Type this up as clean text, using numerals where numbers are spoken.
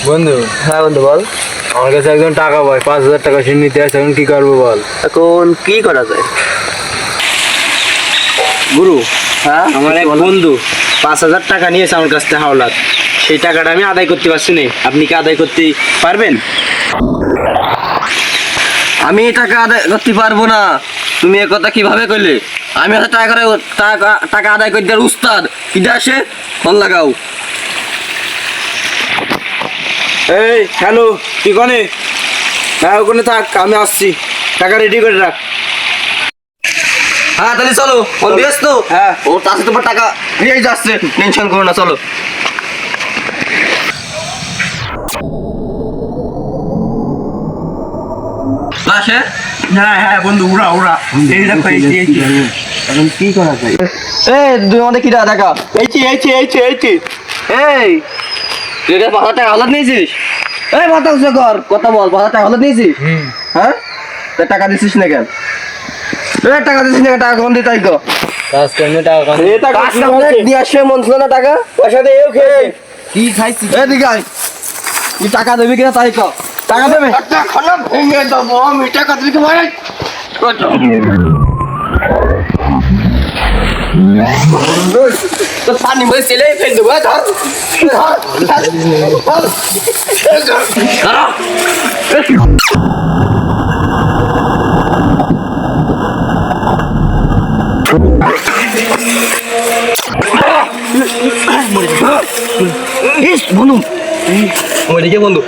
বন্ধু, হ্যাঁ বন্ধু বল। আমার কাছে একজন টাকা পায়, 5,000 টাকা সে নিতে আসে, এখন কি করবো বল? এখন কি করা যায়? গুরু, হ্যাঁ আমার এক বল। বন্ধু 5,000 টাকা নিয়েছে আমার কাছ থেকে হাওলাত। সেই টাকাটা আমি আদায় করতে পারছি না। আপনি কি আদায় করতে পারবেন? আমি টাকা আদায় করতে পারবো না। তুমি এ কথা কিভাবে কইলে? আমি হচ্ছে টাকা আদায় করে দেওয়ার উস্তাদ। কিটা আসে ফোন লাগাও। এই হ্যালো, কি কনে? হ্যাঁ ওখানে থাক, আমি আসছি। টাকা রেডি করে রাখ। হ্যাঁ তাহলে চলো, ফোন দিয়েছ তো? হ্যাঁ। ও তাতে তোমার টাকা নিয়েই যাচ্ছে, টেনশন করো না, চলো। আসে। হ্যাঁ হ্যাঁ বন্ধু, উড়া উড়া। এই দেখো, এখন কি করা যায়? এই তুই আমাদের কিটা টাকা? এইছি। এই তুই এটা 5,000 টাকা হালত নিয়েছিস? এই মাথা উঁচু কর, কথা বল। 5,000 টাকা হালত নিয়েছিস? হ্যাঁ, তা টাকা দিছিস না কেন? টাকা দিছিস না কেন? টাকা কখন দিতে আইতো? কাজ করলে টাকা কম। কাজ কামে দিয়ে আসে মন ছিল না টাকা পয়সা দিয়ে খেয়ে কি খাইছি? এদিকে আয়। তুই টাকা দেবি কিনা তাই কর। টাকা দেবে? খানা ভেঙে দেবো আমি। টাকা দিবি কি ভাই? তো পানি ভরে ছেলে ফেল দেবো। ধর বন্ধু, বন্ধু।